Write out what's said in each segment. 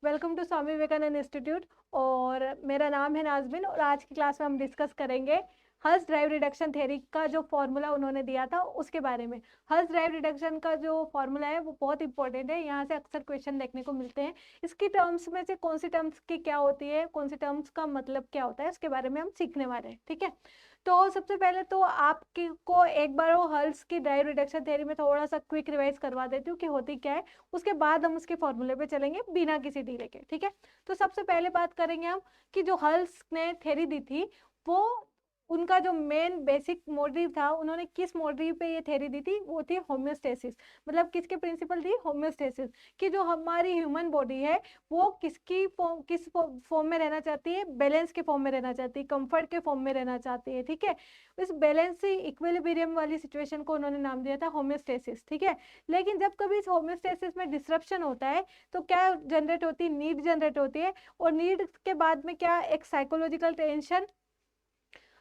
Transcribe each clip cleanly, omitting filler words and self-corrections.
Welcome to Swami Vivekananda institute. और मेरा नाम है नाजबिन और आज की क्लास में हम डिस्कस करेंगे हल्स ड्राइव रिडक्शन थ्योरी का जो फॉर्मूला उन्होंने दिया था उसके बारे में। हल्स ड्राइव रिडक्शन का जो फॉर्मूला है वो बहुत इंपॉर्टेंट है, यहाँ से अक्सर क्वेश्चन देखने को मिलते हैं। इसकी टर्म्स में से कौन सी टर्म्स की क्या होती है, कौन सी टर्म्स का मतलब क्या होता है, उसके बारे में हम सीखने वाले हैं। ठीक है, तो सबसे पहले तो आपकी को एक बार वो हल्स की ड्राइव रिडक्शन थ्योरी में थोड़ा सा क्विक रिवाइज करवा देती हूँ कि होती क्या है, उसके बाद हम उसके फॉर्मूले पे चलेंगे बिना किसी डीले के। ठीक है, तो सबसे पहले बात करेंगे हम कि जो हल्स ने थ्योरी दी थी वो उनका जो मेन बेसिक मोटिव था, उन्होंने किस मोटिव पे ये थ्योरी दी थी, वो थी होम्योस्टेसिस। मतलब किसके प्रिंसिपल थी, होम्योस्टेसिस, कि जो हमारी ह्यूमन बॉडी है वो किस फॉर्म में रहना चाहती है, बैलेंस के फॉर्म में रहना चाहती है, कंफर्ट के फॉर्म में रहना चाहती है। ठीक है, इस बैलेंस इक्विलिब्रियम वाली सिचुएशन को उन्होंने नाम दिया था होम्योस्टेसिस। ठीक है, लेकिन जब कभी इस होम्योस्टेसिस में डिसरप्शन होता है तो क्या जनरेट होती है, नीड जनरेट होती है, और नीड के बाद में क्या, एक साइकोलॉजिकल टेंशन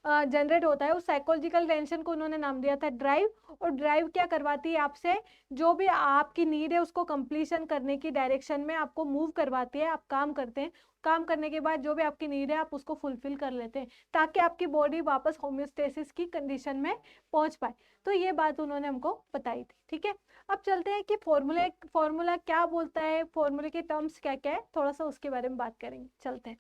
जनरेट होता है। उस साइकोलॉजिकल टेंशन को उन्होंने नाम दिया था ड्राइव। और ड्राइव क्या करवाती है आपसे, जो भी आपकी नीड है उसको कंप्लीशन करने की डायरेक्शन में आपको मूव करवाती है। आप काम करते हैं, काम करने के बाद जो भी आपकी नीड है आप उसको फुलफिल कर लेते हैं ताकि आपकी बॉडी वापस होम्योस्टेसिस की कंडीशन में पहुंच पाए। तो ये बात उन्होंने हमको बताई थी। ठीक है, अब चलते हैं कि फॉर्मूला क्या बोलता है, फॉर्मूले के टर्म्स क्या क्या है, थोड़ा सा उसके बारे में बात करेंगे। चलते हैं,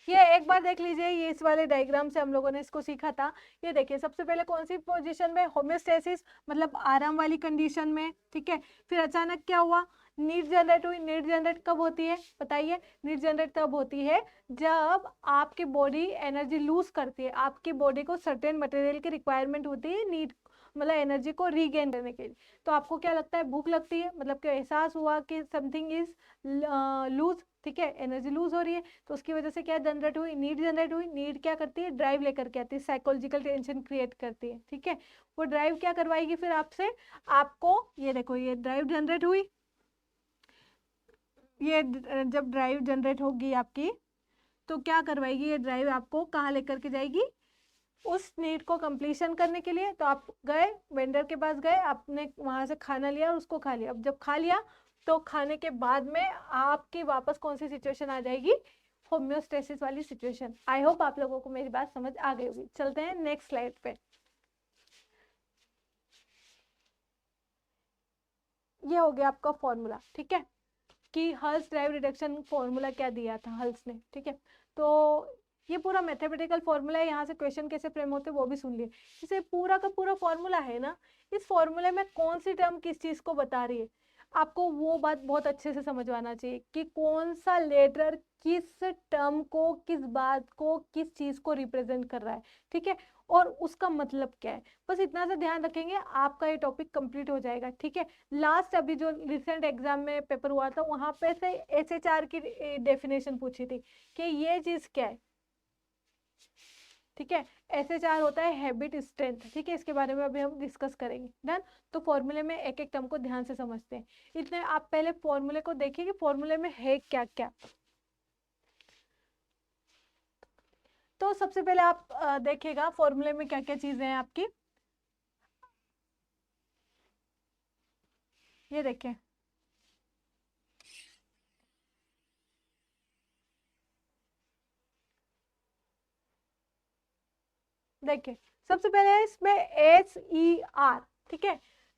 ये एक बार देख लीजिए, ये इस वाले डायग्राम से हम लोगों ने इसको सीखा था। ये देखिए, सबसे पहले कौन सी पोजीशन में, होम्योस्टेसिस, मतलब आराम वाली कंडीशन में। ठीक है, फिर अचानक क्या हुआ, नीड जनरेट हुई। नीड जनरेट कब होती है बताइए, नीड जनरेट तब होती है जब आपकी बॉडी एनर्जी लूज करती है। आपकी बॉडी को सर्टेन मटेरियल की रिक्वायरमेंट होती है, नीड मतलब एनर्जी को रीगेन करने के लिए। तो आपको क्या लगता है, भूख लगती है, मतलब क्या एहसास हुआ कि समथिंग इज लूज। ठीक है, एनर्जी लूज हो रही है, तो उसकी वजह से क्या जनरेट हुई, नीड जनरेट हुई। नीड क्या करती है, ड्राइव लेकर के आती है, साइकोलॉजिकल टेंशन क्रिएट करती है। ठीक है, वो ड्राइव क्या करवाएगी फिर आपसे, आपको ये देखो, ये ड्राइव जनरेट हुई। ये जब ड्राइव जनरेट होगी आपकी तो क्या करवाएगी, ये ड्राइव आपको कहाँ लेकर के जाएगी, उस नीड को कंप्लीशन करने के लिए। तो आप गए वेंडर के पास, गए, आपने वहां से खाना लिया और उसको खा लिया। अब जब खा लिया तो खाने के बाद में आपकी वापस कौन सी सिचुएशन आ जाएगी, होम्योस्टेसिस वाली सिचुएशन। आई होप आप लोगों को मेरी बात समझ आ गई होगी। चलते हैं नेक्स्ट स्लाइड पे। ये हो गया आपका फॉर्मूला। ठीक है, कि हल्स ड्राइव रिडक्शन फॉर्मूला क्या दिया था हल्स ने। ठीक है, तो ये पूरा मैथमेटिकल फॉर्मूला है, यहाँ से क्वेश्चन कैसे फ्रेम होते हैं वो भी सुन लिए। इसे पूरा का पूरा फॉर्मूला है ना, इस फॉर्मूले में कौन सी टर्म किस चीज को बता रही है, आपको वो बात बहुत अच्छे से समझ आना चाहिए कि कौन सा लेटर किस टर्म को, किस बात को, किस चीज को रिप्रेजेंट कर रहा है। ठीक है, और उसका मतलब क्या है, बस इतना सा ध्यान रखेंगे, आपका ये टॉपिक कंप्लीट हो जाएगा। ठीक है, लास्ट अभी जो रिसेंट एग्जाम में पेपर हुआ था वहां पे से एसएचआर की डेफिनेशन पूछी थी कि ये चीज क्या है। ठीक है, एसएचआर होता है हैबिट स्ट्रेंथ। ठीक है, इसके बारे में अभी हम डिस्कस करेंगे। डन, तो फॉर्मूले में एक एक टर्म को ध्यान से समझते हैं। इतने आप पहले फॉर्मूले को देखिए कि फॉर्मूले में है क्या क्या। तो सबसे पहले आप देखिएगा फॉर्मूले में क्या क्या चीजें हैं आपकी। ये देखें, देखिए सबसे पहले है इसमें SER। ठीक है,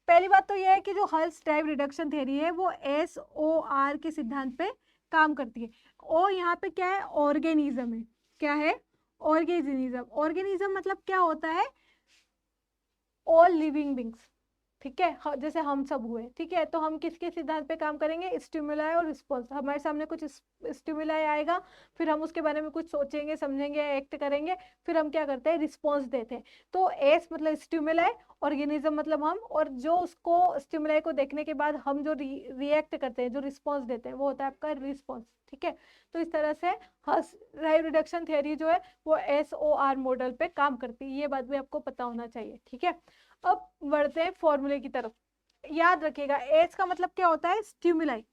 पहली बात तो यह है कि जो हल्स ड्राइव रिडक्शन थ्योरी है वो SOR के सिद्धांत पे काम करती है। और यहाँ पे क्या है, ऑर्गेनिज्म है। क्या है, ऑर्गेनिज्म। ऑर्गेनिज्म मतलब क्या होता है, ऑल लिविंग बींग्स। ठीक है, जैसे हम सब हुए। ठीक है, तो हम किसके सिद्धांत पे काम करेंगे, स्टिमुलाई और रिस्पॉन्स। हमारे सामने कुछ स्टिमुलाई आएगा, फिर हम उसके बारे में कुछ सोचेंगे, समझेंगे, एक्ट करेंगे, फिर हम क्या करते हैं, रिस्पॉन्स देते हैं। तो एस मतलब स्टिमुलाई, ऑर्गेनिज्म मतलब हम, और जो उसको स्टिमुलाई को देखने के बाद हम जो रिएक्ट करते हैं, जो रिस्पॉन्स देते हैं, वो होता है आपका रिस्पॉन्स। ठीक है, तो इस तरह से ड्राइव रिडक्शन थ्योरी जो है वो SOR मॉडल पे काम करती है, ये बात भी आपको पता होना चाहिए। ठीक है, अब बढ़ते हैं फॉर्मूले की तरफ। याद रखिएगा, एज का मतलब क्या होता है, स्टिमुलाई।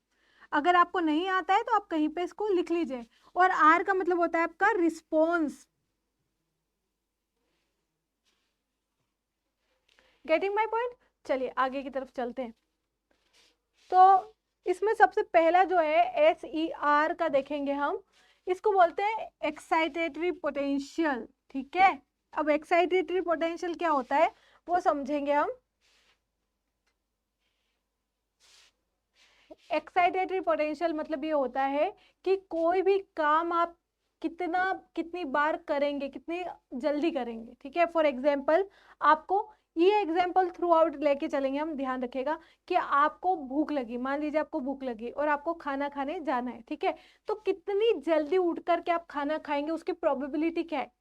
अगर आपको नहीं आता है तो आप कहीं पे इसको लिख लीजिए। और आर का मतलब होता है आपका रिस्पॉन्स। गेटिंग माई पॉइंट, चलिए आगे की तरफ चलते हैं। तो इसमें सबसे पहला जो है SER का देखेंगे हम, इसको बोलते हैं एक्साइटेटरी पोटेंशियल, ठीक है। अब एक्साइटेटरी पोटेंशियल क्या होता है वो समझेंगे हम। एक्साइटेटरी पोटेंशियल मतलब ये होता है कि कोई भी काम आप कितनी बार करेंगे, कितनी जल्दी करेंगे, ठीक है। फॉर एग्जाम्पल आपको ये एग्जाम्पल थ्रू आउट लेके चलेंगे हम, ध्यान रखिएगा कि आपको भूख लगी, मान लीजिए आपको भूख लगी और आपको खाना खाने जाना है, ठीक है। तो कितनी जल्दी उठ करके आप खाना खाएंगे उसकी प्रोबेबिलिटी क्या है,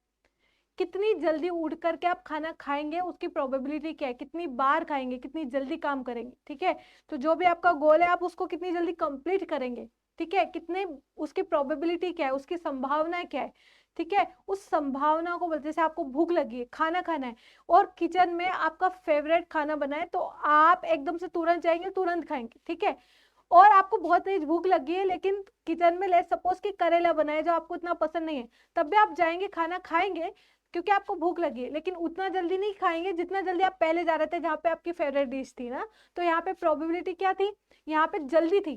कितनी जल्दी उठ करके आप खाना खाएंगे उसकी प्रोबेबिलिटी क्या है, कितनी बार खाएंगे, कितनी जल्दी काम करेंगे, ठीक है। तो जो भी आपका गोल है आप उसको कितनी जल्दी कंप्लीट करेंगे, ठीक है, कितने उसकी प्रोबेबिलिटी क्या है, उसकी संभावना क्या है, ठीक है। उस संभावना को बोलते, जैसे आपको भूख लगी है, खाना खाना है और किचन में आपका फेवरेट खाना बना है, तो आप एकदम से तुरंत जाएंगे, तुरंत खाएंगे, ठीक है। और आपको बहुत तेज भूख लगी है लेकिन किचन में लेट्स सपोज कि करेला बना है जो आपको इतना पसंद नहीं है, तब भी आप जाएंगे खाना खाएंगे क्योंकि आपको भूख लगी है, लेकिन उतना जल्दी नहीं खाएंगे जितना जल्दी आप पहले जा रहे थे जहाँ पे आपकी फेवरेट डिश थी ना। तो यहाँ पे प्रोबेबिलिटी क्या थी, यहाँ पे जल्दी थी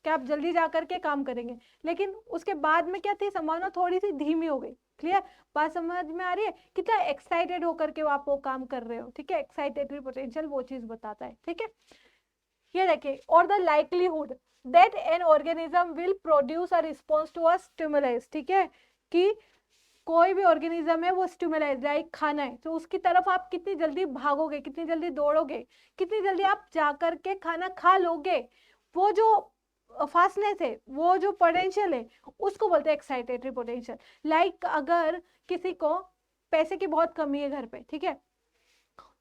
कि आप जल्दी जा करके काम करेंगे, लेकिन उसके बाद में क्या थी, संभावना थोड़ी सी धीमी हो गई। क्लियर, बात समझ में आ रही है, कितना एक्साइटेड होकर के आप वो काम कर रहे हो, ठीक है। एक्साइटेटरी पोटेंशियल वो चीज बताता है, ठीक है। ये देखिए, और the likelihood that an organism will produce a response to a stimulus, ठीक है, कि कोई भी ऑर्गेनिज्म है वो स्टिमुलस लाइक खाना है, तो उसकी तरफ आप कितनी जल्दी भागोगे, कितनी जल्दी दौड़ोगे, कितनी जल्दी आप जाकर के खाना खा लोगे, वो जो फास्टनेस है, वो जो पोटेंशियल है, उसको बोलते हैं एक्साइटेटरी पोटेंशियल। लाइक अगर किसी को पैसे की बहुत कमी है घर पे, ठीक है,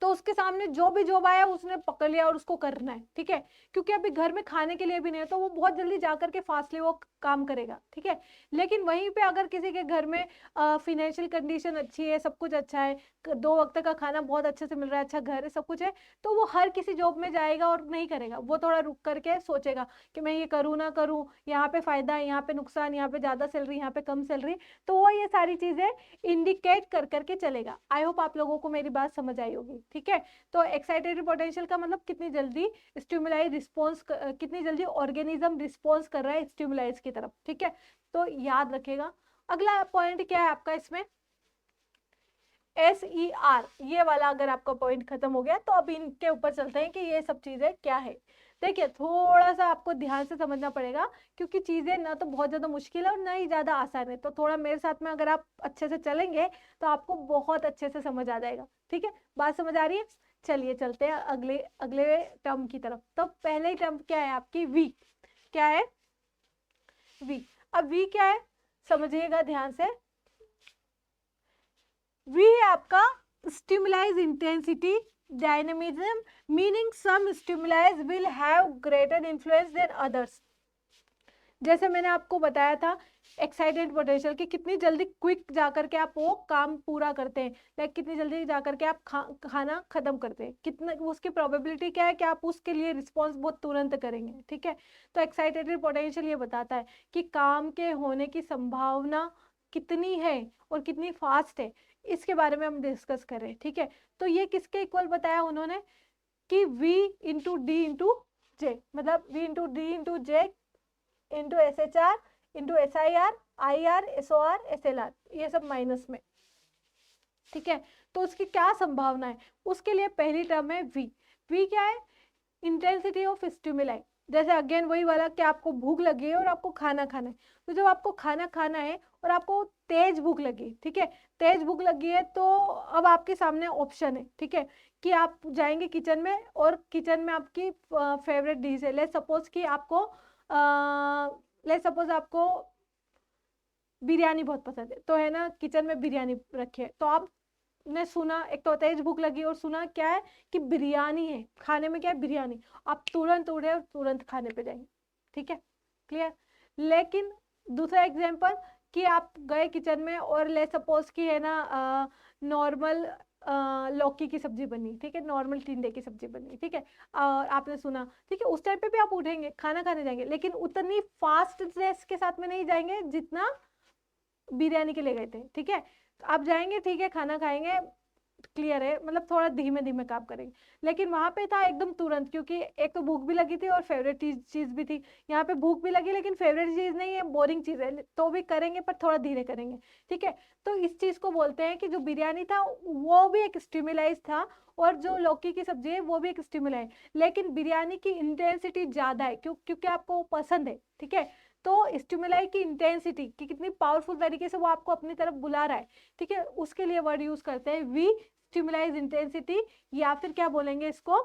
तो उसके सामने जो भी जॉब आया उसने पकड़ लिया और उसको करना है, ठीक है, क्योंकि अभी घर में खाने के लिए भी नहीं है, तो वो बहुत जल्दी जाकर के फास्टली वो काम करेगा, ठीक है। लेकिन वहीं पे अगर किसी के घर में फिनेंशियल कंडीशन अच्छी है, सब कुछ अच्छा है, 2 वक्त का खाना बहुत अच्छे से मिल रहा है, अच्छा घर है, सब कुछ है, तो वो हर किसी जॉब में जाएगा और नहीं करेगा, वो थोड़ा रुक करके सोचेगा कि मैं ये करूँ ना करूँ, यहाँ पे फायदा है, यहाँ पे नुकसान, यहाँ पे ज्यादा सैलरी, यहाँ पे कम सैलरी, तो वो ये सारी चीजें इंडिकेट कर करके चलेगा। आई होप आप लोगों को मेरी बात समझ आई होगी, ठीक है। तो एक्साइटेटरी पोटेंशियल का मतलब कितनी जल्दी स्टिमुलाई रिस्पॉन्स, कितनी जल्दी ऑर्गेनिज्म रिस्पॉन्स कर रहा है स्टिमुलाइज की तरफ, ठीक है। तो याद रखेगा। अगला पॉइंट क्या है आपका इसमें, SER, ये वाला अगर आपका पॉइंट खत्म हो गया तो अब इनके ऊपर चलते हैं कि ये सब चीजें क्या है। देखिए, थोड़ा सा आपको ध्यान से समझना पड़ेगा क्योंकि चीजें ना तो बहुत ज्यादा मुश्किल है और ना ही ज्यादा आसान है, तो थोड़ा मेरे साथ में अगर आप अच्छे से चलेंगे तो आपको बहुत अच्छे से समझ आ जाएगा, ठीक है। बात समझ आ रही है, चलिए चलते हैं अगले अगले टर्म की तरफ। तो पहले टर्म क्या है आपकी, V, क्या है V। अब V क्या है समझिएगा ध्यान से, V है आपका stimulus intensity dynamism, meaning some stimuli will have greater influence than others. जैसे मैंने आपको बताया था एक्साइटेड पोटेंशियल कि कितनी जल्दी क्विक जाकर के आप वो काम पूरा करते हैं, लाइक कितनी जल्दी जाकर के आप खाना खत्म करते हैं, कितना उसकी प्रोबेबिलिटी क्या है कि आप उसके लिए रिस्पॉन्स बहुत तुरंत करेंगे, ठीक है। तो एक्साइटेड पोटेंशियल ये बताता है कि काम के होने की संभावना कितनी है और कितनी फास्ट है, इसके बारे में हम डिस्कस कर रहे हैं, ठीक है। तो ये किसके इक्वल बताया उन्होंने कि V into D into J, मतलब V into D into J into SHR into SIR IR SOR SLR, ये सब माइनस में, ठीक है। तो उसकी क्या संभावना है, उसके लिए पहली टर्म है V। V क्या है, इंटेंसिटी ऑफ स्टिमुलाई। जैसे अगेन वही वाला कि आपको भूख लगी है और आपको खाना खाना है, तो जब आपको खाना खाना है और आपको तेज भूख लगी, ठीक है, तेज भूख लगी है, तो अब आपके सामने ऑप्शन है, ठीक है, कि आप जाएंगे किचन में और किचन में आपकी फेवरेट डिश है, लेट्स सपोज कि आपको बिरयानी बहुत पसंद है, तो है ना किचन में बिरयानी रखी है, तो आपने सुना, एक तो तेज भूख लगी और सुना क्या है कि बिरयानी है, खाने में क्या है बिरयानी, आप तुरंत उठे और तुरंत खाने पे जाएंगे, ठीक है, क्लियर। लेकिन दूसरा एग्जांपल कि आप गए किचन में और ले सपोज कि है ना नॉर्मल लौकी की सब्जी बनी, ठीक है, नॉर्मल टिंडे की सब्जी बनी, ठीक है, और आपने सुना, ठीक है, उस टाइम पे भी आप उठेंगे खाना खाने जाएंगे, लेकिन उतनी फास्टनेस के साथ में नहीं जाएंगे जितना बिरयानी के लिए गए थे, ठीक है। तो आप जाएंगे, ठीक है, खाना खाएंगे, क्लियर है, मतलब थोड़ा धीमे धीमे काम करेंगे। लेकिन वहां पे था एकदम तुरंत, क्योंकि एक तो भूख भी लगी थी और फेवरेट चीज भी थी। यहाँ पे भूख भी लगी लेकिन फेवरेट चीज नहीं है, बोरिंग चीज है, तो भी करेंगे पर थोड़ा धीरे करेंगे, ठीक है। तो इस चीज को बोलते हैं कि जो बिरयानी था वो भी एक स्टिमुलाइज था, और जो लौकी की सब्जी है वो भी एक स्टिमुलाई, लेकिन बिरयानी की इंटेंसिटी ज्यादा है, क्योंकि आपको पसंद है, ठीक है। तो स्टिमुलाई की इंटेंसिटी कि कितनी पावरफुल तरीके से वो आपको अपनी तरफ बुला रहा है, ठीक है, उसके लिए वर्ड यूज करते हैं वी स्टिमुलाइज इंटेंसिटी, या फिर क्या बोलेंगे इसको,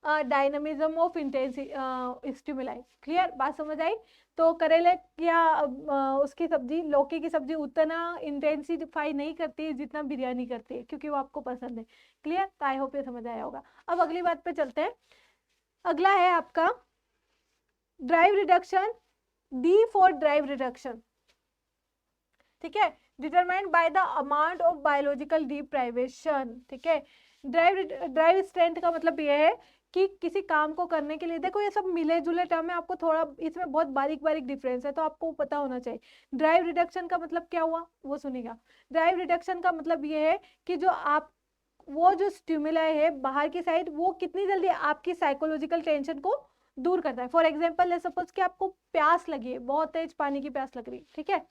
dynamism of intensity stimuli. Clear, बात समझ आई। तो करेले या उसकी सब्जी, लौकी की सब्जी उतना इंटेंसिफाई नहीं करती है जितना बिरयानी करती है, क्योंकि वो आपको पसंद है। क्लियर, तो आई होप ये समझ आया होगा। अब अगली बात पे चलते हैं। अगला है आपका drive reduction, D for drive reduction, ठीक है, determined by the amount of biological deprivation, ठीक है। ड्राइव स्ट्रेंथ का मतलब ये है कि किसी काम को करने के लिए, देखो ये सब मिले जुले टर्म है, आपको थोड़ा इसमें बहुत बारीक बारीक डिफरेंस है, तो आपको पता होना चाहिए। ड्राइव रिडक्शन का मतलब क्या हुआ वो सुनिएगा। ड्राइव रिडक्शन का मतलब ये है कि जो आप, वो जो स्टिमुलाई है बाहर की साइड, वो कितनी जल्दी आपकी साइकोलॉजिकल टेंशन को दूर करता है। फॉर एग्जाम्पल ले सपोज कि आपको प्यास लगी है, बहुत तेज पानी की प्यास लग रही है, ठीक है।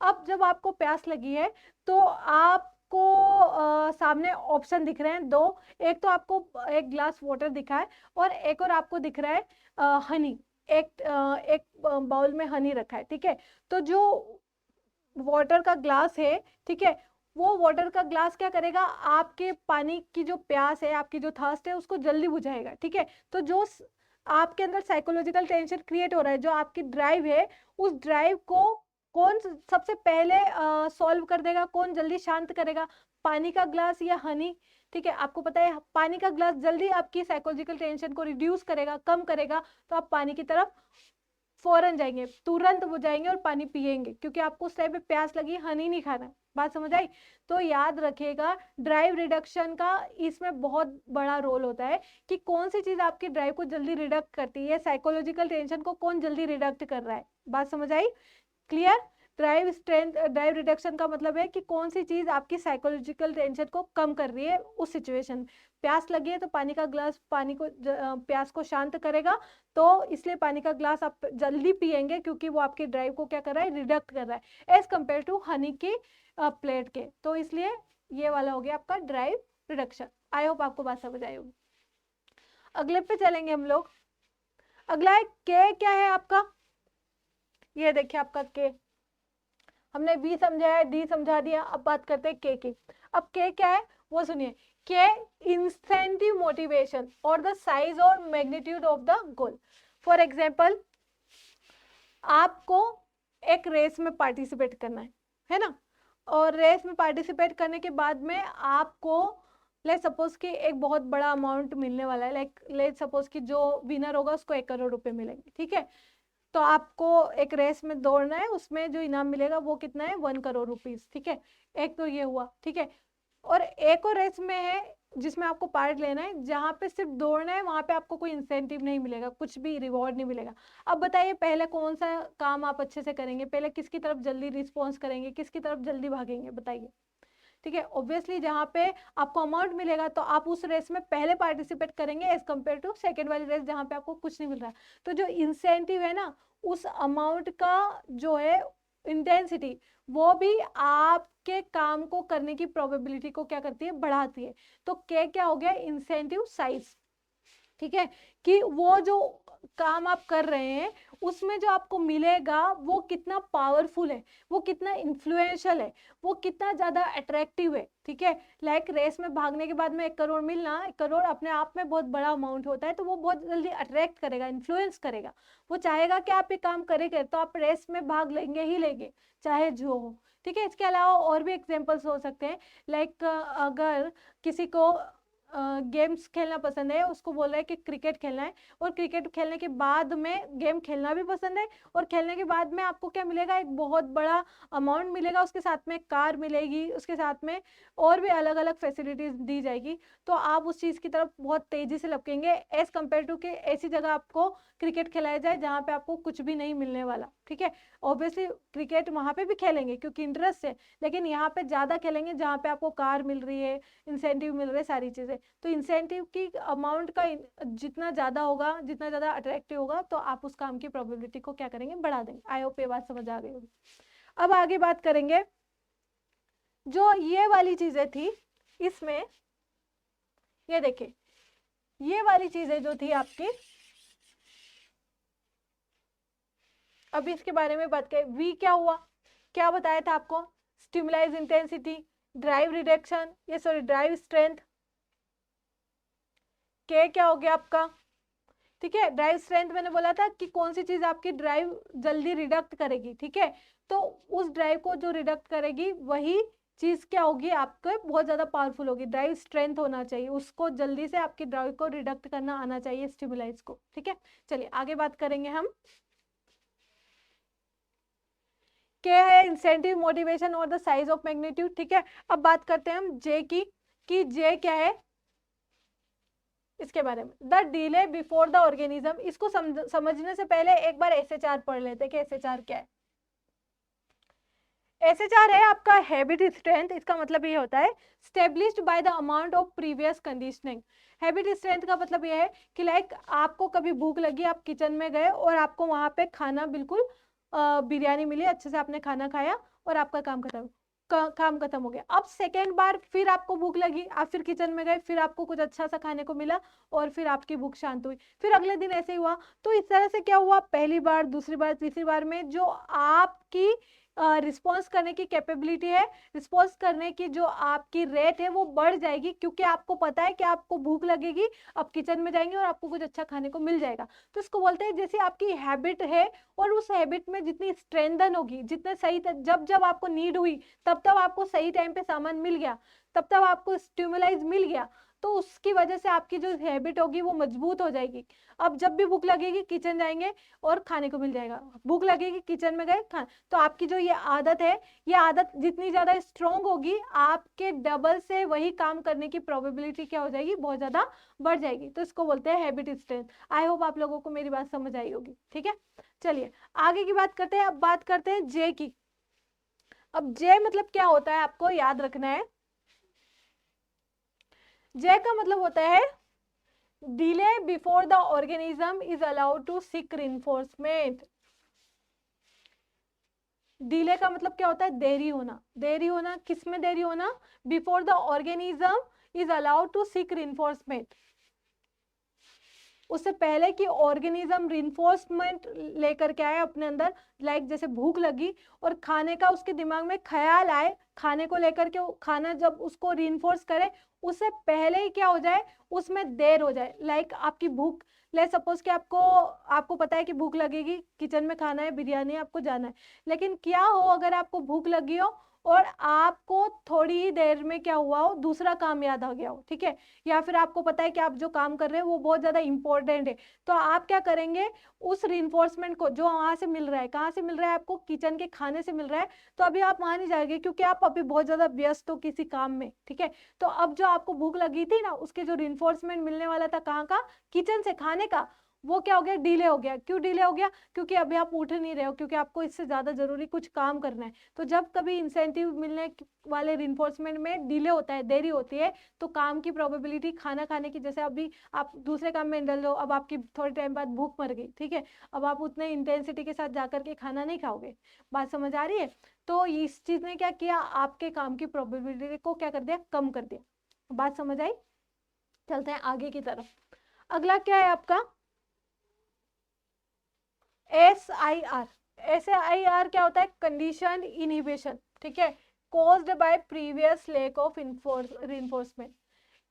अब जब आपको प्यास लगी है तो आपको सामने ऑप्शन दिख रहे हैं दो, एक तो आपको एक ग्लास वाटर दिखा है, और एक और आपको दिख रहा है हनी, एक बाउल में हनी रखा है, ठीक है। तो जो वाटर का ग्लास है, ठीक है, वो वाटर का ग्लास क्या करेगा, आपके पानी की जो प्यास है, आपकी जो थर्स्ट है, उसको जल्दी बुझाएगा, ठीक है। तो जो आपके अंदर साइकोलॉजिकल टेंशन क्रिएट हो रहा है, जो आपकी ड्राइव है, उस ड्राइव को कौन सबसे पहले सॉल्व कर देगा, कौन जल्दी शांत करेगा, पानी का ग्लास या हनी, ठीक है। आपको पता है पानी का ग्लास जल्दी आपकी साइकोलॉजिकल टेंशन को रिड्यूस करेगा, कम करेगा, तो आप पानी की तरफ फौरन जाएंगे, तुरंत वो जाएंगे और पानी पिएंगे, क्योंकि आपको उस टाइम पे प्यास लगी, हनी नहीं खाना। बात समझ आई। तो याद रखिएगा ड्राइव रिडक्शन का इसमें बहुत बड़ा रोल होता है कि कौन सी चीज आपकी ड्राइव को जल्दी रिडक्ट करती है, साइकोलॉजिकल टेंशन को कौन जल्दी रिडक्ट कर रहा है। बात समझ आई, clear. Drive strength, drive reduction का मतलब है कि कौन सी चीज आपकी साइकोलॉजिकल टेंशन को कम कर रही है उस सिचुएशन में। प्यास लगी है तो पानी का ग्लास पानी को प्यास को शांत करेगा, तो इसलिए पानी का ग्लास आप जल्दी पिएंगे, क्योंकि वो आपकी ड्राइव को क्या कर रहा है, रिडक्ट कर रहा है एज कम्पेयर टू हनी की प्लेट के। तो इसलिए ये वाला हो गया आपका ड्राइव रिडक्शन। आई होप आपको बात समझ आई होगी। अगले पे चलेंगे हम लोग। अगला है के, क्या है आपका, ये देखिए आपका के, हमने बी समझाया, डी समझा दिया, अब बात करते हैं के की। अब के क्या है वो सुनिए। के इंसेंटिव मोटिवेशन और द साइज और magnitude of the goal. For example आपको एक रेस में पार्टिसिपेट करना है ना, और रेस में पार्टिसिपेट करने के बाद में आपको लेट सपोज कि एक बहुत बड़ा अमाउंट मिलने वाला है, लाइक लेट सपोज कि जो विनर होगा उसको 1 करोड़ रुपए मिलेंगे, ठीक है। तो आपको एक रेस में दौड़ना है, उसमें जो इनाम मिलेगा वो कितना है, 1 करोड़ रुपीज, ठीक है। एक तो ये हुआ, ठीक है। और एक और रेस में है जिसमें आपको पार्ट लेना है, जहाँ पे सिर्फ दौड़ना है, वहां पे आपको कोई इंसेंटिव नहीं मिलेगा, कुछ भी रिवॉर्ड नहीं मिलेगा। अब बताइए पहले कौन सा काम आप अच्छे से करेंगे, पहले किसकी तरफ जल्दी रिस्पॉन्स करेंगे, किसकी तरफ जल्दी भागेंगे, बताइए। ठीक है, ऑब्वियसली जहाँ पे आपको अमाउंट मिलेगा तो आप उस रेस में पहले पार्टिसिपेट करेंगे एज कम्पेयर टू सेकेंड वाली रेस जहाँ पे आपको कुछ नहीं मिल रहा है। तो जो इंसेंटिव है ना, उस अमाउंट का जो है इंटेंसिटी, वो भी आपके काम को करने की प्रोबेबिलिटी को क्या करती है, बढ़ाती है। तो क्या हो गया, इंसेंटिव साइज, ठीक है, कि वो जो काम आप कर रहे हैं उसमें जो आपको मिलेगा वो कितना पावरफुल है, वो कितना इन्फ्लुएंशियल है, वो कितना ज्यादा अट्रैक्टिव है, ठीक है। लाइक रेस में भागने के बाद में 1 करोड़ मिलना, 1 करोड़ अपने आप में बहुत बड़ा अमाउंट होता है, तो वो बहुत जल्दी अट्रैक्ट करेगा, इन्फ्लुएंस करेगा, वो चाहेगा कि आप ये काम करेंगे, तो आप रेस में भाग लेंगे ही लेंगे, चाहे जो हो, ठीक है। इसके अलावा और भी एग्जाम्पल्स हो सकते हैं, लाइक अगर किसी को गेम्स खेलना पसंद है, उसको बोल रहा है कि क्रिकेट खेलना है, और क्रिकेट खेलने के बाद में गेम खेलना भी पसंद है, और खेलने के बाद में आपको क्या मिलेगा, एक बहुत बड़ा अमाउंट मिलेगा, उसके साथ में कार मिलेगी, उसके साथ में और भी अलग अलग फैसिलिटीज दी जाएगी, तो आप उस चीज़ की तरफ बहुत तेजी से लपकेंगे एज कम्पेयर टू कि ऐसी जगह आपको क्रिकेट खिलाया जाए जहाँ पे आपको कुछ भी नहीं मिलने वाला। ठीक है, ऑब्वियसली क्रिकेट वहाँ पे भी खेलेंगे क्योंकि इंटरेस्ट है, लेकिन यहाँ पे ज़्यादा खेलेंगे जहाँ पे आपको कार मिल रही है, इंसेंटिव मिल रहे हैं, सारी चीज़ें। तो इंसेंटिव की अमाउंट का जितना ज़्यादा होगा, जितना ज़्यादा अट्रैक्टिव होगा, तो आप उस काम की प्रोबेबिलिटी को क्या करेंगे, बढ़ा देंगे। आई होप ये बात समझ आ गई होगी। अब आगे बात करेंगे, जो ये वाली चीज़ें थी इसमें, ये देखिए ये वाली चीज़ें जो थी आपकी, अब इसके बारे में बात करें। वी क्या हुआ, क्या बताया था आपको, स्टिमुलाइज इंटेंसिटी, ड्राइव रिडक्शन, ये सॉरी ड्राइव स्ट्रेंथ, के क्या हो गया आपका, ठीक है। ड्राइव स्ट्रेंथ मैंने बोला था कि कौन सी चीज आपकी ड्राइव जल्दी रिडक्ट करेगी, ठीक है। तो उस ड्राइव को जो रिडक्ट करेगी वही चीज क्या होगी, आपके बहुत ज्यादा पावरफुल होगी। ड्राइव स्ट्रेंथ होना चाहिए, उसको जल्दी से आपकी ड्राइव को रिडक्ट करना आना चाहिए, स्टिमुलाइज को, ठीक है। चलिए आगे बात करेंगे हम, क्या है इंसेंटिव, मोटिवेशन और द साइज ऑफ मैग्नीट्यूड, ठीक है। अब बात करते हैं हम जे की, कि जे क्या है इसके बारे में। The delay before the organism, इसको समझने से पहले एक बार एसएचआर पढ़ लेते हैं कि एसएचआर क्या है। एसएचआर है आपका हैबिट स्ट्रेंथ, इसका मतलब ये होता है established by the amount of previous conditioning. Habit strength का मतलब ये है कि लाइक आपको कभी भूख लगी, आप किचन में गए और आपको वहां पे खाना बिल्कुल बिरयानी मिली, अच्छे से आपने खाना खाया और आपका काम खत्म, काम खत्म हो गया। अब सेकेंड बार फिर आपको भूख लगी, आप फिर किचन में गए, फिर आपको कुछ अच्छा सा खाने को मिला और फिर आपकी भूख शांत हुई, फिर अगले दिन ऐसे ही हुआ। तो इस तरह से क्या हुआ, पहली बार, दूसरी बार, तीसरी बार में जो आपकी रिस्पॉन्स करने की कैपेबिलिटी है, रिस्पॉन्स करने की जो आपकी रेट है वो बढ़ जाएगी, क्योंकि आपको पता है कि आपको भूख लगेगी, आप किचन में जाएंगे और आपको कुछ अच्छा खाने को मिल जाएगा। तो इसको बोलते हैं जैसे आपकी हैबिट है, और उस हैबिट में जितनी स्ट्रेंथन होगी, जितने सही जब जब आपको नीड हुई तब तब आपको सही टाइम पे सामान मिल गया, तब तब आपको स्टिमुलाइज मिल गया, तो उसकी वजह से आपकी जो हैबिट होगी वो मजबूत हो जाएगी। अब जब भी भूख लगेगी किचन जाएंगे और खाने को मिल जाएगा, भूख लगेगी किचन में गए खा, तो आपकी जो ये आदत है, ये आदत जितनी ज्यादा स्ट्रांग होगी, आपके डबल से वही काम करने की प्रोबेबिलिटी क्या हो जाएगी, बहुत ज्यादा बढ़ जाएगी। तो इसको बोलते हैं हैबिट स्ट्रेंथ। आई होप आप लोगों को मेरी बात समझ आई होगी, ठीक है। चलिए आगे की बात करते हैं। अब बात करते हैं जे की। अब जे मतलब क्या होता है आपको याद रखना है। जे का मतलब होता है delay before the organism is allowed to seek reinforcement. Delay का मतलब क्या होता है, देरी होना। देरी होना, किस में देरी होना, before the organism is allowed to seek reinforcement, उससे पहले कि ऑर्गेनिज्म रिइंफोर्समेंट लेकर के आए अपने अंदर। लाइक जैसे भूख लगी और खाने का उसके दिमाग में ख्याल आए, खाने को लेकर के खाना जब उसको रिइंफोर्स करे, उससे पहले ही क्या हो जाए, उसमें देर हो जाए। लाइक आपकी भूख, ले सपोज कि आपको पता है कि भूख लगेगी, किचन में खाना है, बिरयानी आपको जाना है, लेकिन क्या हो अगर आपको भूख लगी हो और आपको थोड़ी ही देर में क्या हुआ हो, दूसरा काम याद आ गया हो, ठीक है, या फिर आपको पता है कि आप जो काम कर रहे हैं वो बहुत ज्यादा इंपॉर्टेंट है, तो आप क्या करेंगे, उस रिइंफोर्समेंट को जो वहां से मिल रहा है, कहाँ से मिल रहा है आपको, किचन के खाने से मिल रहा है, तो अभी आप वहां नहीं जाएंगे क्योंकि आप अभी बहुत ज्यादा व्यस्त हो किसी काम में, ठीक है। तो अब जो आपको भूख लगी थी ना, उसके जो रिइंफोर्समेंट मिलने वाला था, कहाँ का, किचन से, खाने का, वो क्या हो गया, डिले हो गया। क्यों डिले हो गया, क्योंकि अभी आप उठ नहीं रहे हो, क्योंकि आपको इससे ज्यादा जरूरी कुछ काम करना है। तो जब कभी इंसेंटिव मिलने वाले रिइंफोर्समेंट में डिले होता है, देरी होती है, तो काम की प्रोबेबिलिटी, खाना खाने की, जैसे अभी आप दूसरे काम में इंडल हो, अब आपकी थोड़े टाइम बाद भूख मर गई, ठीक है, अब आप उतने इंटेंसिटी के साथ जाकर के खाना नहीं खाओगे। बात समझ आ रही है। तो इस चीज ने क्या किया, आपके काम की प्रोबेबिलिटी को क्या कर दिया, कम कर दिया। बात समझ आई। चलते हैं आगे की तरफ। अगला क्या है आपका, SIR। SIR क्या होता है, कंडीशन इनहिबिशन, ठीक है, caused by previous lack of reinforcement.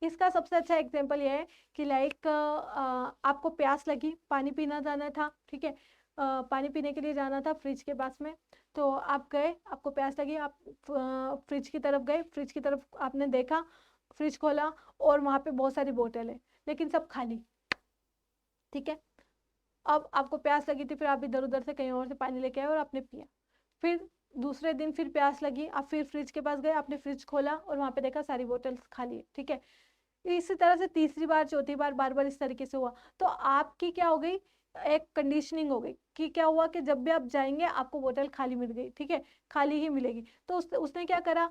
इसका सबसे अच्छा एग्जांपल ये है कि लाइक आपको प्यास लगी, पानी पीना जाना था, ठीक है, पानी पीने के लिए जाना था फ्रिज के पास में, तो आप गए, आपको प्यास लगी, आप फ्रिज की तरफ गए, फ्रिज की तरफ आपने देखा, फ्रिज खोला और वहाँ पे बहुत सारी बोतल है लेकिन सब खाली, ठीक है। अब आपको प्यास लगी थी, फिर आप इधर उधर से कहीं और से पानी लेके आए और आपने पिया। फिर दूसरे दिन फिर प्यास लगी, आप फिर फ्रिज के पास गए, आपने फ्रिज खोला और वहाँ पे देखा सारी बोतल खाली है, ठीक है। इसी तरह से तीसरी बार, चौथी बार, बार बार इस तरीके से हुआ, तो आपकी क्या हो गई, एक कंडीशनिंग हो गई कि क्या हुआ कि जब भी आप जाएंगे आपको बोतल खाली मिल गई, ठीक है, खाली ही मिलेगी। तो उसने क्या करा,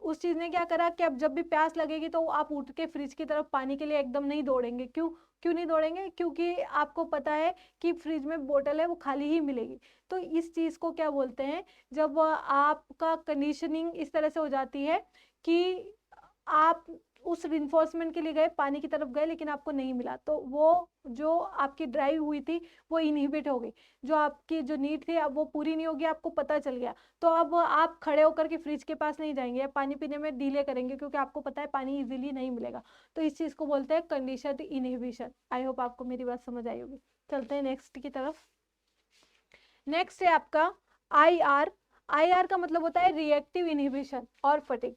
उस चीज ने क्या करा कि अब जब भी प्यास लगेगी तो आप उठ के फ्रिज की तरफ पानी के लिए एकदम नहीं दौड़ेंगे। क्यों क्यों नहीं दौड़ेंगे? क्योंकि आपको पता है कि फ्रिज में बोतल है वो खाली ही मिलेगी। तो इस चीज को क्या बोलते हैं, जब आपका कंडीशनिंग इस तरह से हो जाती है कि आप उस रिन्फोर्समेंट के लिए गए, पानी की तरफ गए लेकिन आपको नहीं मिला, तो वो जो आपकी ड्राइव हुई थी वो इनहिबिट हो गई, जो आपकी जो नीड थी अब वो पूरी नहीं होगी, आपको पता चल गया। तो अब आप खड़े होकर के फ्रिज के पास नहीं जाएंगे या पानी पीने में डिले करेंगे क्योंकि आपको पता है पानी इजीली नहीं मिलेगा। तो इस चीज को बोलते हैं कंडीशनड इनहिबिशन। आई होप आपको मेरी बात समझ आई होगी। चलते हैं नेक्स्ट की तरफ। नेक्स्ट है आपका IR। IR का मतलब होता है रिएक्टिव इनहिबिशन और फटीग।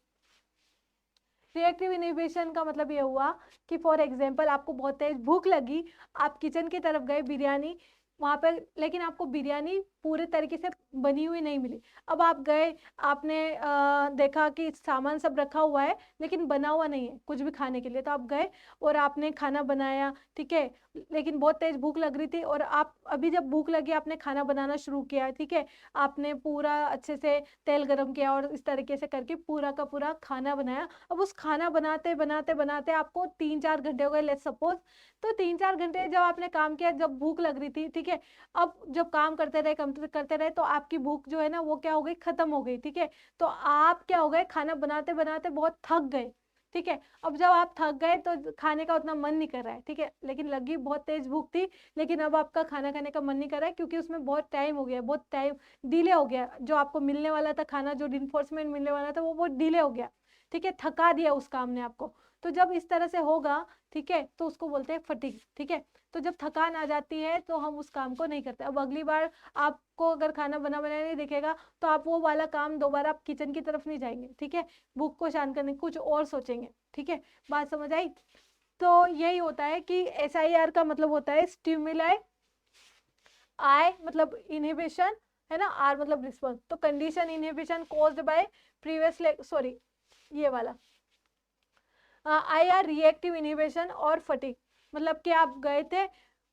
रिएक्टिव इनहिबिशन का मतलब ये हुआ कि फॉर एग्जांपल आपको बहुत तेज भूख लगी, आप किचन की तरफ गए, बिरयानी वहां पर, लेकिन आपको बिरयानी पूरे तरीके से बनी हुई नहीं मिली। अब आप गए, आपने देखा कि सामान सब रखा हुआ है लेकिन बना हुआ नहीं है कुछ भी खाने के लिए, तो आप गए और आपने खाना बनाया, ठीक है, लेकिन बहुत तेज भूख लग रही थी और आप अभी जब भूख लगी आपने खाना बनाना शुरू किया, ठीक है, आपने पूरा अच्छे से तेल गरम किया और इस तरीके से करके पूरा का पूरा खाना बनाया। अब उस खाना बनाते बनाते बनाते आपको 3-4 घंटे हो गए लेट्स सपोज। तो 3-4 घंटे जब आपने काम किया, जब भूख लग रही थी, ठीक है, अब जब काम करते रहे, काम करते रहे, तो आपकी भूख जो है ना वो क्या हो गई, खत्म हो गई, ठीक है। तो आप क्या हो गए, खाना बनाते बनाते बहुत थक गए, ठीक है। अब जब आप थक गए तो खाने का उतना मन नहीं कर रहा है, ठीक है, लेकिन लगी बहुत तेज भूख थी, लेकिन अब आपका खाना खाने का मन नहीं कर रहा है क्योंकि उसमें बहुत टाइम हो गया, बहुत टाइम डिले हो गया, जो आपको मिलने वाला था खाना, जो रिइंफोर्समेंट मिलने वाला था वो बहुत डिले हो गया, ठीक है, थका दिया उस काम ने आपको। तो जब इस तरह से होगा, ठीक है, तो उसको बोलते हैं फटीग, ठीक है। तो जब थकान आ जाती है तो हम उस काम को नहीं करते। अब अगली बार आपको अगर खाना बना बनाया नहीं दिखेगा तो आप वो वाला काम दोबारा आप किचन की तरफ नहीं जाएंगे, ठीक है, भूख को शांत करने कुछ और सोचेंगे, ठीक है। बात समझ आई? तो यही होता है कि SIR का मतलब होता है स्टिमुलाई, I मतलब इनहिबिशन है ना, R मतलब रिस्पॉन्स। तो condition inhibition caused by previous, sorry ये वाला IR रिएक्टिव इनहिबिशन और फटीग, मतलब कि आप गए थे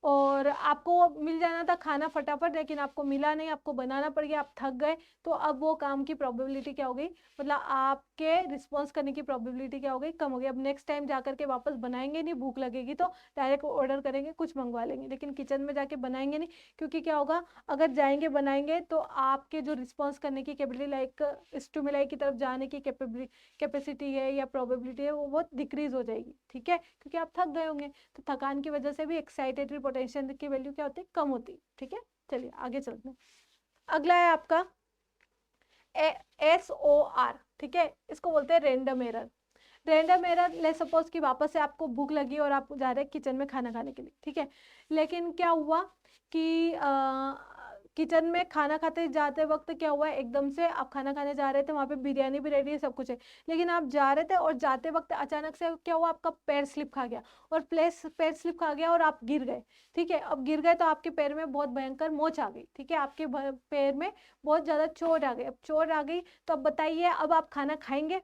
और आपको मिल जाना था खाना फटाफट लेकिन आपको मिला नहीं, आपको बनाना पड़ गया, आप थक गए, तो अब वो काम की प्रोबेबिलिटी क्या हो गई, मतलब आपके रिस्पॉन्स करने की प्रोबेबिलिटी क्या हो गई, कम हो गई। अब नेक्स्ट टाइम जाकर के वापस बनाएंगे नहीं, भूख लगेगी तो डायरेक्ट ऑर्डर करेंगे, कुछ मंगवा लेंगे, लेकिन किचन में जाके बनाएंगे नहीं, क्योंकि क्या होगा, अगर जाएंगे बनाएंगे तो आपके जो रिस्पॉन्स करने की कैपेबिलिटी, लाइक स्टिमुलाई की तरफ जाने की कैपेसिटी है या प्रोबेबिलिटी है, वो बहुत डिक्रीज हो जाएगी, ठीक है, क्योंकि आप थक गए होंगे। तो थकान की वजह से भी एक्साइटेटरी पोटेंशियल की वैल्यू क्या होती है, कम होती है, ठीक है। चलिए आगे चलते हैं। अगला है आपका SOR, ठीक है, इसको बोलते हैं रैंडम एरर। रैंडम एरर, ले सपोज कि वापस से आपको भूख लगी और आप जा रहे हैं किचन में खाना खाने के लिए, ठीक है, लेकिन क्या हुआ कि किचन में खाना खाते जाते वक्त क्या हुआ, एकदम से आप खाना खाने जा रहे थे, वहां पे बिरयानी भी रेडी है, सब कुछ है, लेकिन आप जा रहे थे और जाते वक्त अचानक से क्या हुआ, आपका पैर स्लिप खा गया और पैर स्लिप खा गया और आप गिर गए, ठीक है। अब गिर गए तो आपके पैर में बहुत भयंकर मोच आ गई, ठीक है, आपके पैर में बहुत ज्यादा चोट आ गई। अब चोट आ गई तो अब बताइए, अब आप खाना खाएंगे?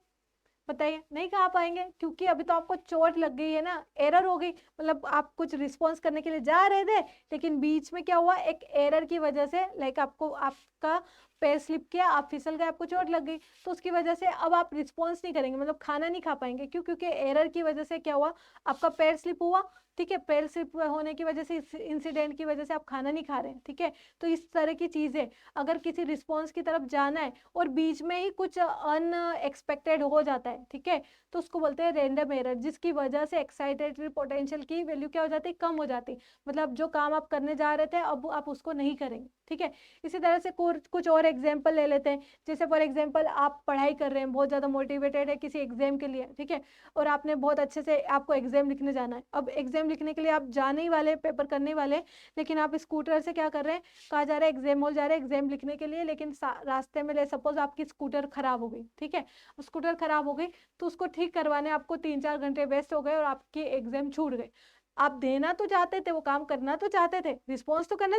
बताइए, नहीं खा पाएंगे, क्योंकि अभी तो आपको चोट लग गई है ना, एरर हो गई, मतलब आप कुछ रिस्पॉन्स करने के लिए जा रहे थे लेकिन बीच में क्या हुआ, एक एरर की वजह से, लाइक आपको आपका पैर स्लिप किया, आप फिसल गए, आपको चोट लग गई, तो उसकी वजह से अब आप रिस्पॉन्स नहीं करेंगे, मतलब खाना नहीं खा पाएंगे। क्यों? क्योंकि एरर की वजह से क्या हुआ, आपका पैर स्लिप हुआ, ठीक है, पैर स्लिप होने की वजह से, इस इंसिडेंट की वजह से आप खाना नहीं खा रहे हैं, ठीक है। तो इस तरह की चीजें, अगर किसी रिस्पॉन्स की तरफ जाना है और बीच में ही कुछ अनएक्सपेक्टेड हो जाता है, ठीक है, तो उसको बोलते हैं रैंडम एरर, जिसकी वजह से एक्साइटेटरी पोटेंशियल की वैल्यू क्या हो जाती है, कम हो जाती, मतलब जो काम आप करने जा रहे थे अब आप उसको नहीं करेंगे, ठीक है। इसी तरह से कुछ और एग्जाम्पल ले लेते हैं, जैसे फॉर एग्जाम्पल आप पढ़ाई कर रहे हैं, बहुत ज़्यादा मोटिवेटेड है किसी एग्जाम के लिए, ठीक है, और आपने बहुत अच्छे से, आपको एग्जाम लिखने जाना है, अब एग्जाम लिखने के लिए आप जाने ही वाले, पेपर करने वाले, लेकिन आप स्कूटर से क्या कर रहे हैं, कहा जा रहा है एग्जाम हॉल जा रहे हैं एग्जाम लिखने के लिए, लेकिन रास्ते में ले सपोज आपकी स्कूटर खराब हो गई, ठीक है, स्कूटर खराब हो गई गई तो उसको ठीक करवाने आपको 3-4 घंटे वेस्ट हो गए और आपके एग्जाम छूट गए। आप देना तो चाहते थे, वो काम करना तो चाहते थे, रिस्पॉन्स तो करना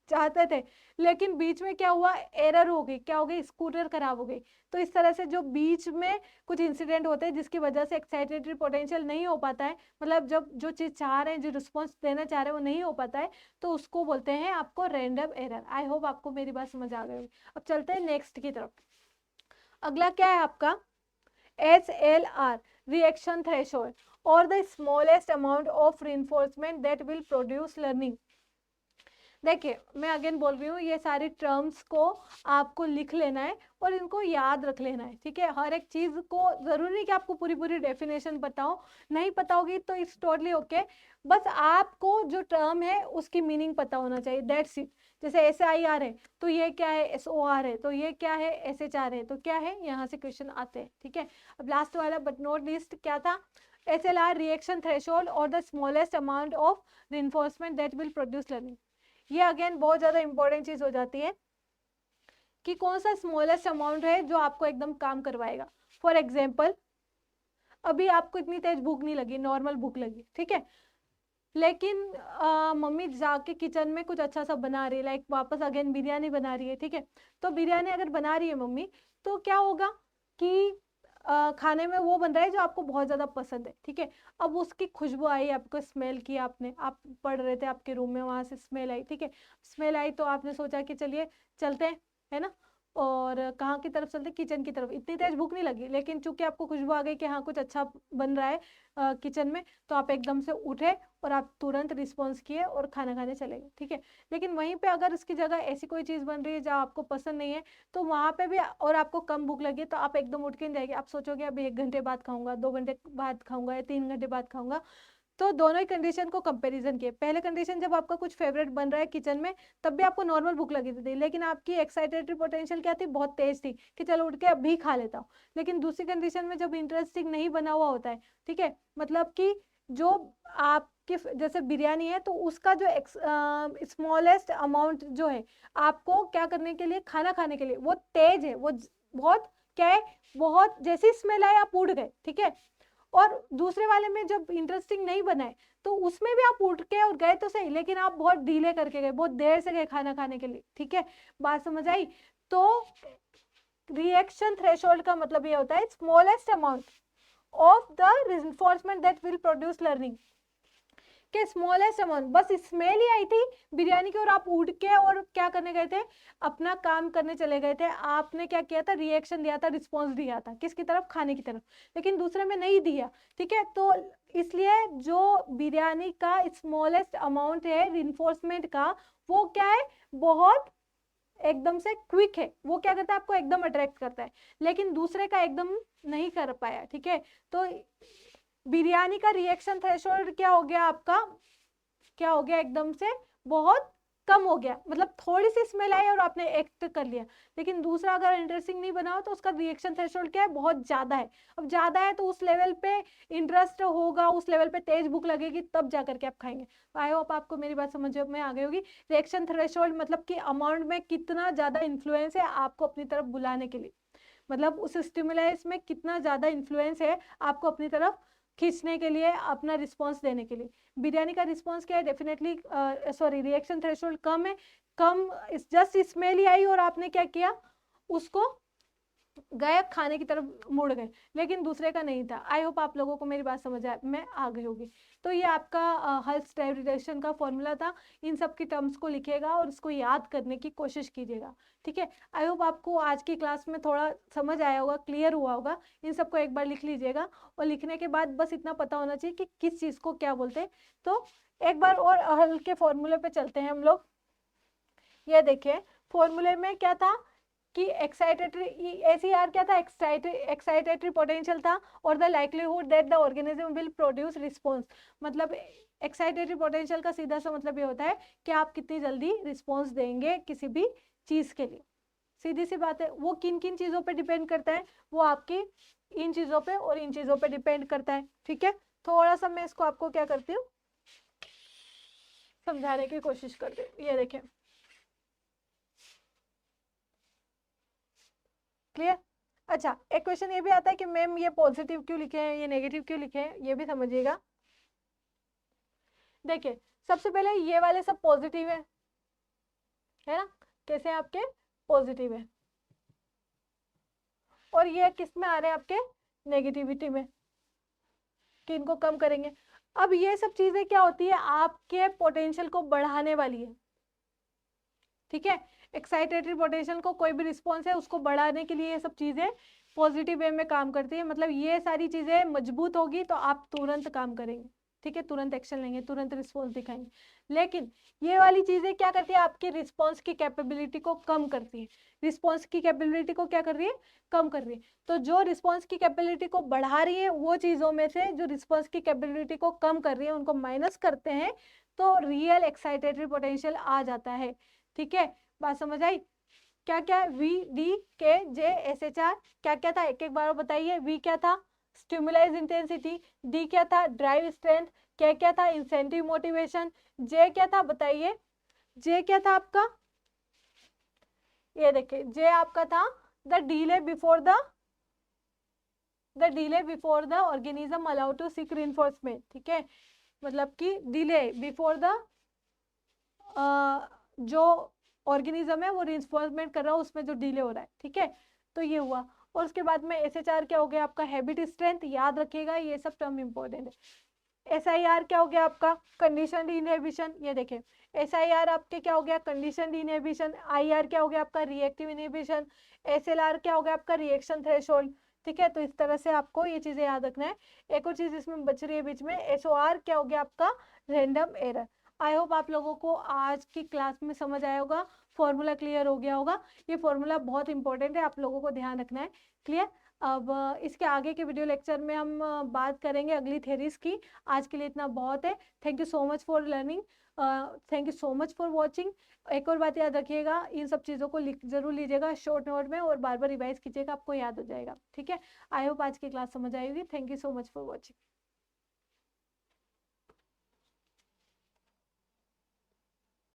चाहते थे, लेकिन बीच में क्या हुआ, एरर हो गई, क्या हो गई, स्कूटर खराब हो गई। तो इस तरह से जो बीच में कुछ इंसिडेंट होते हैं जिसकी वजह से एक्साइटेटरी पोटेंशियल नहीं हो पाता है, मतलब जब जो चीज़ चाह रहे हैं, जो रिस्पॉन्स देना चाह रहे हैं वो नहीं हो पाता है, तो उसको बोलते हैं आपको रैंडम एरर। आई होप आपको मेरी बात समझ आ गई होगी। अब चलते हैं नेक्स्ट की तरफ। अगला क्या है आपका, HLR, रिएक्शन थ्रेशोल्ड और the smallest amount of reinforcement that will produce learning. देखिए मैं अगेन बोल रही हूँ, ये सारी टर्म्स को आपको लिख लेना है और इनको याद रख लेना है, ठीक है। हर एक चीज़ को जरूरी नहीं कि आपको पूरी पूरी डेफिनेशन पता हो, नहीं पता होगी तो इट्स टोटली ओके, बस आपको जो टर्म है उसकी मीनिंग पता होना चाहिए, दैट्स इट। जैसे SIR है तो ये क्या है, SOR है तो ये क्या है, SHR है तो क्या है, यहाँ से क्वेश्चन आते हैं, ठीक है। अब लास्ट वाला बट नॉट लीस्ट क्या था, HLR, रिएक्शन थ्रेशोल्ड और the smallest amount of reinforcement that will produce learning. ये अगेन बहुत ज़्यादा इंपॉर्टेंट चीज़ हो जाती है कि कौन सा स्मॉलेस्ट अमाउंट है जो आपको एकदम काम करवाएगा। फॉर एग्जाम्पल अभी आपको इतनी तेज भूख नहीं लगी, नॉर्मल भूख लगी, ठीक है, लेकिन मम्मी जाके किचन में कुछ अच्छा सा बना रही है, लाइक वापस अगेन बिरयानी बना रही है, ठीक है। तो बिरयानी अगर बना रही है मम्मी तो क्या होगा कि खाने में वो बन रहा है जो आपको बहुत ज़्यादा पसंद है, ठीक है। अब उसकी खुशबू आई, आपको स्मेल की, आपने, आप पढ़ रहे थे आपके रूम में, वहाँ से स्मेल आई, ठीक है। स्मेल आई तो आपने सोचा कि चलिए चलते हैं, है ना, और कहाँ की तरफ चलते, किचन की तरफ। इतनी तेज भूख नहीं लगी, लेकिन चूंकि आपको खुशबू आ गई कि हाँ कुछ अच्छा बन रहा है किचन में, तो आप एकदम से उठे और आप तुरंत रिस्पॉन्स किए और खाना खाने चले गए, ठीक है। लेकिन वहीं पे अगर इसकी जगह ऐसी कोई चीज़ बन रही है जो आपको पसंद नहीं है, तो वहाँ पे भी, और आपको कम भूख लगी, तो आप एकदम उठ के नहीं जाएगी, आप सोचोगे अभी 1 घंटे बाद खाऊंगा, 2 घंटे बाद खाऊंगा या 3 घंटे बाद खाऊंगा। तो दोनों ही कंडीशन को कंपैरिजन किए। पहले कंडीशन जब आपका कुछ फेवरेट बन रहा है किचन में, तब भी आपको नॉर्मल भूख लगी थी, लेकिन आपकी एक्साइटेटरी पोटेंशियल क्या थी, बहुत तेज थी कि चलो उठ के अभी खा लेता हूँ। लेकिन दूसरी कंडीशन में जब इंटरेस्टिंग नहीं बना हुआ होता है, ठीक है, मतलब कि जो आपकी जैसे बिरयानी है तो उसका जो स्मॉलेस्ट अमाउंट जो है आपको क्या करने के लिए, खाना खाने के लिए, वो तेज है, वो बहुत क्या है, बहुत, जैसी स्मेल आए आप उठ गए, ठीक है। और दूसरे वाले में जब इंटरेस्टिंग नहीं बनाए तो उसमें भी आप उठ के और गए तो सही, लेकिन आप बहुत डीले करके गए, बहुत देर से गए खाना खाने के लिए, ठीक है। बात समझ आई। तो रिएक्शन थ्रेशोल्ड का मतलब ये होता है smallest amount of the reinforcement that will produce learning, के स्मॉलेस्ट अमाउंट, बस स्मेल ही आई थी बिरयानी की और आप उठ के और क्या करने गए थे, अपना काम करने चले गए थे। आपने क्या किया था, रिएक्शन दिया था, रिस्पॉन्स दिया था, किसकी तरफ, खाने की तरफ, लेकिन दूसरे में नहीं दिया, ठीक है। तो इसलिए जो बिरयानी का स्मॉलेस्ट अमाउंट है रिइंफोर्समेंट का, वो क्या है, बहुत एकदम से क्विक है, वो क्या करता है, आपको एकदम अट्रैक्ट करता है, लेकिन दूसरे का एकदम नहीं कर पाया, ठीक है। तो बिरयानी का रिएक्शन थ्रेशोल्ड क्या हो गया आपका, क्या हो गया, एकदम से बहुत कम हो गया, मतलब थोड़ी सी स्मेल आई और आपने एक्ट कर लिया। लेकिन दूसरा अगर इंटरेस्टिंग नहीं बना हो तो उसका रिएक्शन थ्रेशोल्ड क्या है, बहुत ज्यादा है। अब ज्यादा है तो उस लेवल पे इंटरेस्ट होगा, उस लेवल पे तेज भूख लगेगी, तब जाकर के आप खाएंगे। आई होप आपको मेरी बात समझ में आ गई होगी। रिएक्शन थ्रेशोल्ड मतलब कि अमाउंट में कितना ज्यादा इन्फ्लुएंस है आपको अपनी तरफ बुलाने के लिए, मतलब उस स्टिमुलस में कितना ज्यादा इन्फ्लुएंस है आपको अपनी तरफ खींचने के लिए, अपना रिस्पॉन्स देने के लिए। बिरयानी का रिस्पॉन्स क्या है, डेफिनेटली सॉरी रिएक्शन थ्रेशोल्ड कम है, कम, जस्ट स्मेल ही आई और आपने क्या किया, उसको गए खाने की तरफ मुड़ गए, लेकिन दूसरे का नहीं था। आई होप आप लोगों को मेरी बात समझ में आ गई होगी। तो ये आपका हल्स टाइप रिडक्शन का फॉर्मूला था। इन सब की टर्म्स को लिखिएगा और इसको याद करने की कोशिश कीजिएगा, ठीक है। आई होप आपको आज की क्लास में थोड़ा समझ आया होगा, क्लियर हुआ होगा। इन सबको एक बार लिख लीजिएगा और लिखने के बाद बस इतना पता होना चाहिए कि किस चीज़ को क्या बोलते हैं। तो एक बार और हल के फॉर्मूले पे चलते हैं हम लोग। ये देखिए फॉर्मूले में क्या था कि एक्साइटेटरी, एसीआर क्या था, एक्साइटेटरी पोटेंशियल था, और the likelihood that the organism will produce response. मतलब एक्साइटेटरी पोटेंशियल का सीधा सा मतलब ये होता है कि आप कितनी जल्दी रिस्पॉन्स देंगे किसी भी चीज़ के लिए। सीधी सी बात है। वो किन किन चीज़ों पे डिपेंड करता है, वो आपकी इन चीज़ों पे और इन चीज़ों पे डिपेंड करता है, ठीक है। थोड़ा सा मैं इसको आपको क्या करती हूँ, समझाने की कोशिश करती हूँ। ये देखें, क्लियर। अच्छा, एक क्वेश्चन ये भी आता है कि मैम ये पॉजिटिव क्यों लिखे हैं, ये नेगेटिव क्यों लिखे हैं, ये भी समझिएगा। देखिए, सबसे पहले ये वाले सब पॉजिटिव है ना, कैसे आपके पॉजिटिव है, और ये किस में आ रहे हैं आपके नेगेटिविटी में, कि इनको कम करेंगे। अब ये सब चीजें क्या होती है, आपके पोटेंशियल को बढ़ाने वाली है, ठीक है। एक्साइटेटरी पोटेंशियल को, कोई भी रिस्पॉन्स है उसको बढ़ाने के लिए ये सब चीजें पॉजिटिव वे में काम करती है। मतलब ये सारी चीजें मजबूत होगी तो आप तुरंत काम करेंगे, ठीक है, तुरंत एक्शन लेंगे, तुरंत रिस्पॉन्स दिखाएंगे। लेकिन ये वाली चीजें क्या करती है, आपकी रिस्पॉन्स की कैपेबिलिटी को कम करती है। रिस्पॉन्स की कैपेबिलिटी को क्या कर रही है, कम कर रही है। तो जो रिस्पॉन्स की कैपेबिलिटी को बढ़ा रही है, वो चीजों में से जो रिस्पॉन्स की कैपेबिलिटी को कम कर रही है उनको माइनस करते हैं, तो रियल एक्साइटेटरी पोटेंशियल आ जाता है, ठीक है। बात समझ आई। क्या क्या, वी डी के जे एस एच आर क्या क्या था, एक एक बार बताइए। वी क्या था, स्टिमुलाइज इंटेंसिटी। डी क्या था, ड्राइव स्ट्रेंथ। क्या क्या था, इंसेंटिव मोटिवेशन। जे क्या था बताइए, जे क्या था आपका, ये देखिए जे आपका था the delay before the organism allowed to seek reinforcement, ठीक है। मतलब कि डिले बिफोर द जो ऑर्गेनिज्म है वो रिइंफोर्समेंट कर रहा है, उसमें जो डिले हो रहा है, ठीक है। तो ये हुआ। और उसके बाद में एसएचआर क्या हो गया आपका, हैबिट स्ट्रेंथ, याद रखिएगा ये सब टर्म इंपॉर्टेंट है। एसआईआर क्या हो गया आपका, कंडीशनड इनहिबिशन, ये देखें एसआईआर आपके क्या हो गया, कंडीशनड इनहिबिशन। आईआर क्या हो गया आपका, रिएक्टिव इनहिबिशन। एसएलआर क्या हो गया आपका, रिएक्शन थ्रेशोल्ड, ठीक है। तो इस तरह से आपको ये चीजें याद रखना है। एक और चीज इसमें बच रही है बीच में, एसओआर क्या हो गया आपका, रैंडम एरर। आई होप आप लोगों को आज की क्लास में समझ आया होगा, फॉर्मूला क्लियर हो गया होगा। ये फॉर्मूला बहुत इंपॉर्टेंट है, आप लोगों को ध्यान रखना है, क्लियर। अब इसके आगे के वीडियो लेक्चर में हम बात करेंगे अगली थेरीज की। आज के लिए इतना बहुत है। Thank you so much for learning, thank you so much for watching. एक और बात याद रखिएगा, इन सब चीज़ों को जरूर लीजिएगा शॉर्ट नोट में और बार बार रिवाइज कीजिएगा, आपको याद हो जाएगा, ठीक है। आई होप आज की क्लास समझ आई होगी। Thank you so much for watching.